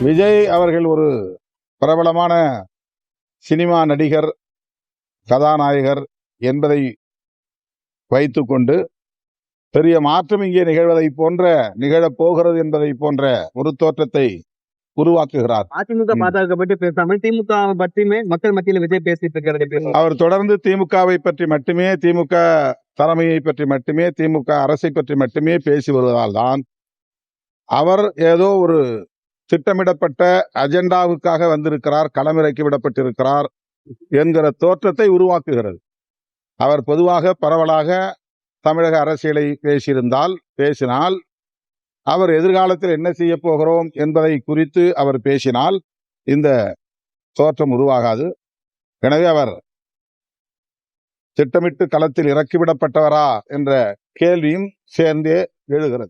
விஜய் அவர்கள் ஒரு பிரபலமான சினிமா நடிகர், கதாநாயகர் என்பதை வைத்துக்கொண்டு பெரிய மாற்றம் இங்கே நிகழப் போகிறது என்பதை போன்ற ஒரு தோற்றத்தை உருவாக்குகிறார். அதிமுக பாஜக பற்றி பேசாமல் திமுக பற்றியுமே மக்கள் மத்தியில் விஜய் பேசிட்டு இருக்கிறது. அவர் தொடர்ந்து திமுகவை பற்றி மட்டுமே, திமுக தலைமையை பற்றி மட்டுமே, திமுக அரசை பற்றி மட்டுமே பேசி வருவதால் தான் அவர் ஏதோ ஒரு திட்டமிடப்பட்ட அஜெண்டாவுக்காக வந்திருக்கிறார், களமிறக்கி விடப்பட்டிருக்கிறார் என்கிற தோற்றத்தை உருவாக்குகிறது. அவர் பொதுவாக பரவலாக தமிழக அரசியலை பேசினால் அவர் எதிர்காலத்தில் என்ன செய்ய போகிறோம் என்பதை குறித்து அவர் பேசினால் இந்த தோற்றம் உருவாகாது. எனவே அவர் திட்டமிட்டு களத்தில் இறக்கிவிடப்பட்டவரா என்ற கேள்வியும் சேர்ந்தே எழுகிறது.